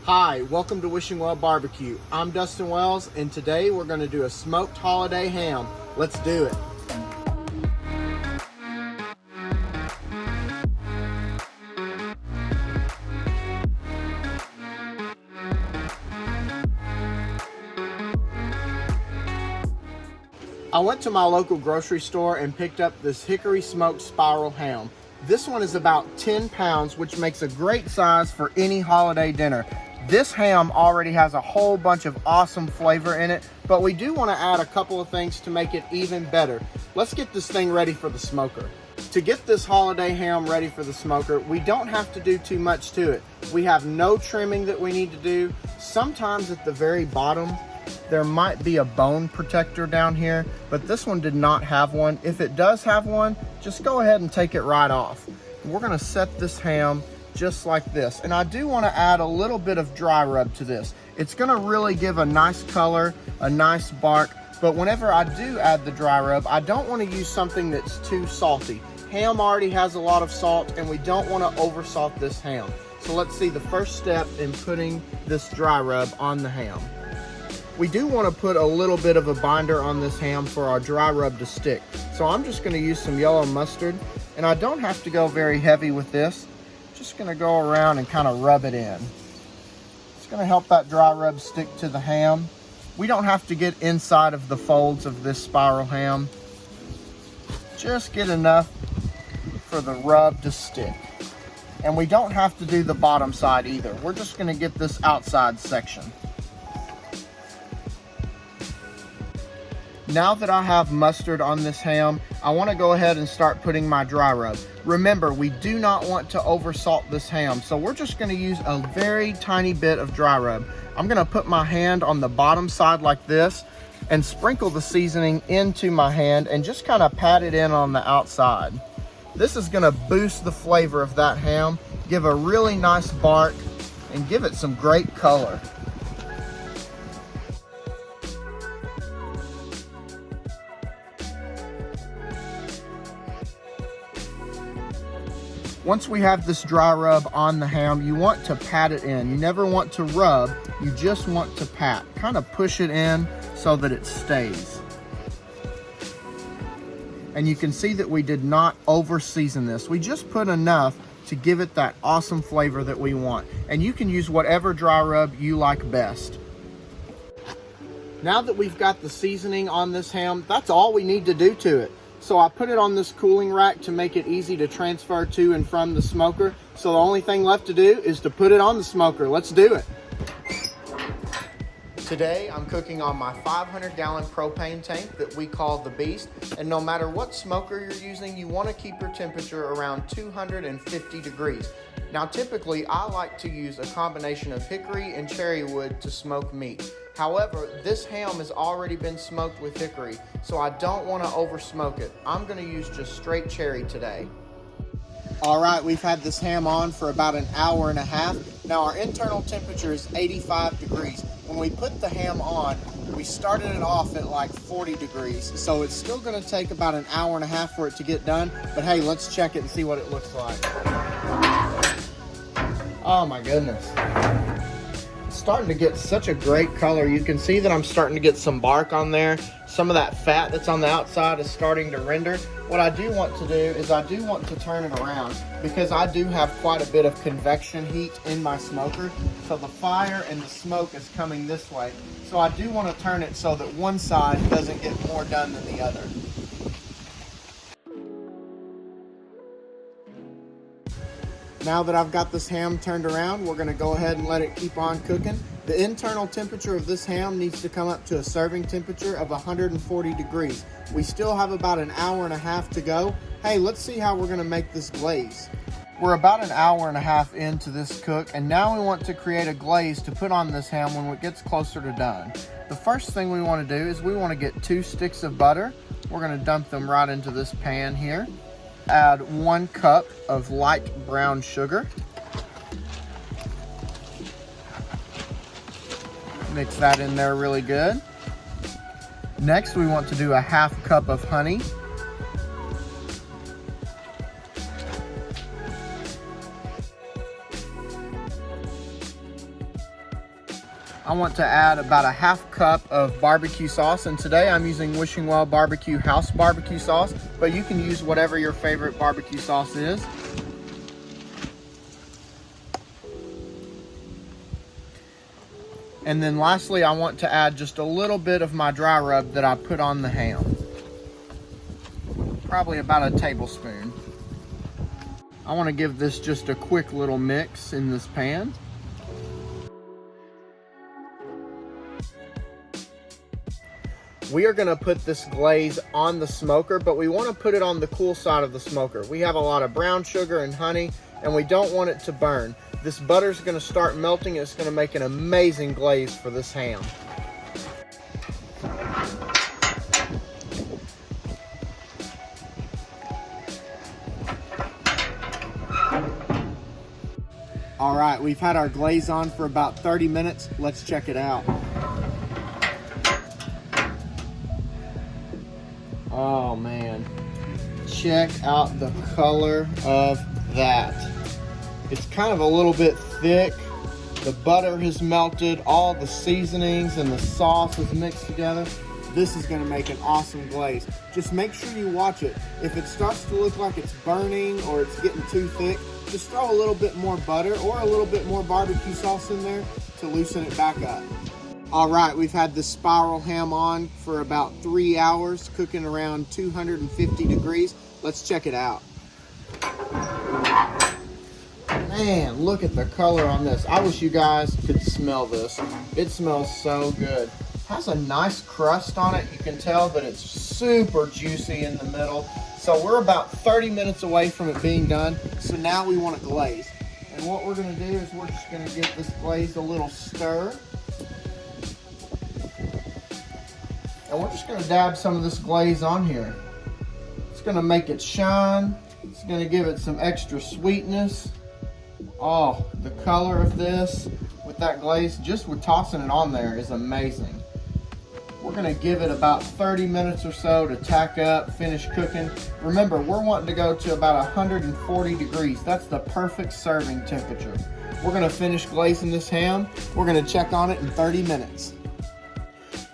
Hi, welcome to Wishing Well BBQ. I'm Dustin Wells, and today we're going to do a smoked holiday ham. Let's do it. I went to my local grocery store and picked up this hickory smoked spiral ham. This one is about 10 pounds, which makes a great size for any holiday dinner. This ham already has a whole bunch of awesome flavor in it, but we do want to add a couple of things to make it even better. Let's get this thing ready for the smoker. To get this holiday ham ready for the smoker, we don't have to do too much to it. We have no trimming that we need to do. Sometimes at the very bottom, there might be a bone protector down here, but this one did not have one. If it does have one, just go ahead and take it right off. We're gonna set this ham just like this. And I do wanna add a little bit of dry rub to this. It's gonna really give a nice color, a nice bark, but whenever I do add the dry rub, I don't wanna use something that's too salty. Ham already has a lot of salt, and we don't wanna over salt this ham. So let's see the first step in putting this dry rub on the ham. We do want to put a little bit of a binder on this ham for our dry rub to stick. So I'm just going to use some yellow mustard, and I don't have to go very heavy with this. Just going to go around and kind of rub it in. It's going to help that dry rub stick to the ham. We don't have to get inside of the folds of this spiral ham. Just get enough for the rub to stick. And we don't have to do the bottom side either. We're just going to get this outside section. Now that I have mustard on this ham, I want to go ahead and start putting my dry rub. Remember, we do not want to over salt this ham, so we're just going to use a very tiny bit of dry rub. I'm going to put my hand on the bottom side like this and sprinkle the seasoning into my hand and just kind of pat it in on the outside. This is going to boost the flavor of that ham, give a really nice bark, and give it some great color. Once we have this dry rub on the ham, you want to pat it in. You never want to rub, you just want to pat. Kind of push it in so that it stays. And you can see that we did not over season this. We just put enough to give it that awesome flavor that we want. And you can use whatever dry rub you like best. Now that we've got the seasoning on this ham, that's all we need to do to it. So I put it on this cooling rack to make it easy to transfer to and from the smoker. So the only thing left to do is to put it on the smoker. Let's do it. Today I'm cooking on my 500-gallon propane tank that we call the Beast. And no matter what smoker you're using, you want to keep your temperature around 250 degrees. Now typically I like to use a combination of hickory and cherry wood to smoke meat. However, this ham has already been smoked with hickory, so I don't want to over smoke it. I'm going to use just straight cherry today. All right, we've had this ham on for about an hour and a half. Now our internal temperature is 85 degrees. When we put the ham on, we started it off at like 40 degrees. So it's still going to take about an hour and a half for it to get done. But hey, let's check it and see what it looks like. Oh my goodness. Starting to get such a great color. You can see that I'm starting to get some bark on there. Some of that fat that's on the outside is starting to render. What I do want to do is I do want to turn it around because I do have quite a bit of convection heat in my smoker. So the fire and the smoke is coming this way. So I do want to turn it so that one side doesn't get more done than the other. Now that I've got this ham turned around, we're going to go ahead and let it keep on cooking. The internal temperature of this ham needs to come up to a serving temperature of 140 degrees. We still have about an hour and a half to go. Hey, let's see how we're going to make this glaze. We're about an hour and a half into this cook, and now we want to create a glaze to put on this ham when it gets closer to done. The first thing we want to do is we want to get 2 sticks of butter. We're going to dump them right into this pan here. Add 1 cup of light brown sugar. Mix that in there really good. Next, we want to do a 1/2 cup of honey. I want to add about a half cup of barbecue sauce, and today I'm using Wishing Well BBQ house barbecue sauce, but you can use whatever your favorite barbecue sauce is. And then lastly, I want to add just a little bit of my dry rub that I put on the ham. Probably about a tablespoon. I want to give this just a quick little mix in this pan. We are going to put this glaze on the smoker, but we want to put it on the cool side of the smoker. We have a lot of brown sugar and honey, and we don't want it to burn. This butter is going to start melting. It's going to make an amazing glaze for this ham. All right, we've had our glaze on for about 30 minutes. Let's check it out. Oh man, check out the color of that. It's kind of a little bit thick. The butter has melted, all the seasonings and the sauce is mixed together. This is gonna make an awesome glaze. Just make sure you watch it. If it starts to look like it's burning or it's getting too thick, just throw a little bit more butter or a little bit more barbecue sauce in there to loosen it back up. All right, we've had this spiral ham on for about 3 hours, cooking around 250 degrees. Let's check it out. Man, look at the color on this. I wish you guys could smell this. It smells so good. Has a nice crust on it. You can tell that it's super juicy in the middle. So we're about 30 minutes away from it being done. So now we want to glaze. And what we're gonna do is we're just gonna give this glaze a little stir. And we're just gonna dab some of this glaze on here. It's gonna make it shine. It's gonna give it some extra sweetness. Oh, the color of this with that glaze, just with tossing it on there, is amazing. We're gonna give it about 30 minutes or so to tack up, finish cooking. Remember, we're wanting to go to about 140 degrees. That's the perfect serving temperature. We're gonna finish glazing this ham. We're gonna check on it in 30 minutes.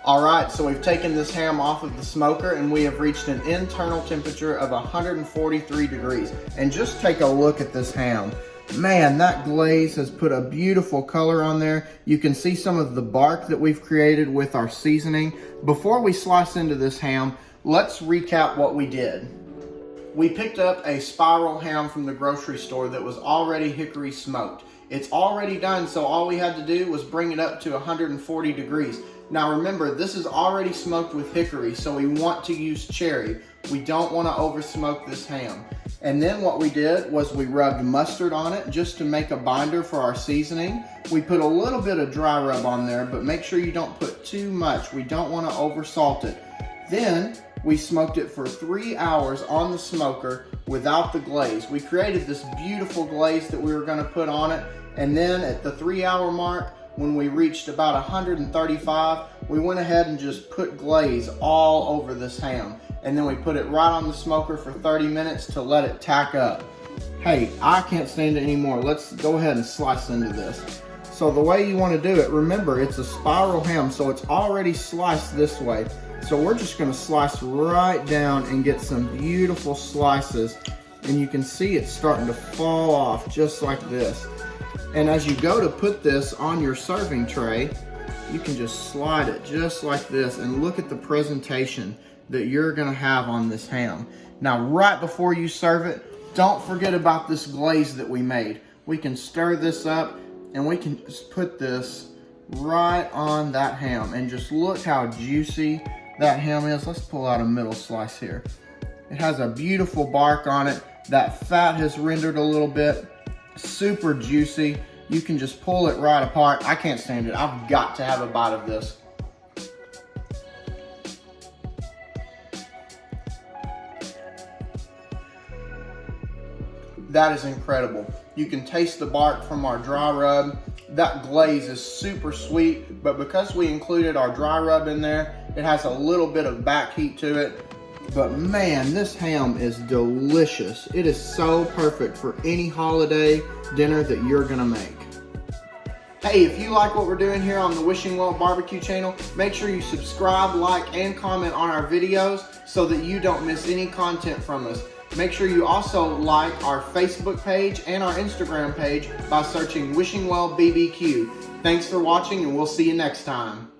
All right, so we've taken this ham off of the smoker and we have reached an internal temperature of 143 degrees. And just take a look at this ham. Man, that glaze has put a beautiful color on there. You can see some of the bark that we've created with our seasoning. Before we slice into this ham, let's recap what we did. We picked up a spiral ham from the grocery store that was already hickory smoked. It's already done, so all we had to do was bring it up to 140 degrees. Now remember, this is already smoked with hickory, so we want to use cherry. We don't want to over smoke this ham. And then what we did was we rubbed mustard on it just to make a binder for our seasoning. We put a little bit of dry rub on there, but make sure you don't put too much. We don't want to over salt it. Then we smoked it for 3 hours on the smoker without the glaze. We created this beautiful glaze that we were going to put on it. And then at the 3 hour mark, when we reached about 135, we went ahead and just put glaze all over this ham. And then we put it right on the smoker for 30 minutes to let it tack up. Hey, I can't stand it anymore. Let's go ahead and slice into this. So the way you want to do it, remember it's a spiral ham, so it's already sliced this way. So we're just going to slice right down and get some beautiful slices. And you can see it's starting to fall off just like this. And as you go to put this on your serving tray, you can just slide it just like this, and look at the presentation that you're gonna have on this ham. Now, right before you serve it, don't forget about this glaze that we made. We can stir this up and we can just put this right on that ham, and just look how juicy that ham is. Let's pull out a middle slice here. It has a beautiful bark on it. That fat has rendered a little bit. Super juicy. You can just pull it right apart. I can't stand it. I've got to have a bite of this. That is incredible. You can taste the bark from our dry rub. That glaze is super sweet, but because we included our dry rub in there, it has a little bit of back heat to it. But man, this ham is delicious. It is so perfect for any holiday dinner that you're gonna make. Hey, if you like what we're doing here on the Wishing Well BBQ channel, make sure you subscribe, like, and comment on our videos so that you don't miss any content from us. Make sure you also like our Facebook page and our Instagram page by searching Wishing Well BBQ. Thanks for watching, and we'll see you next time.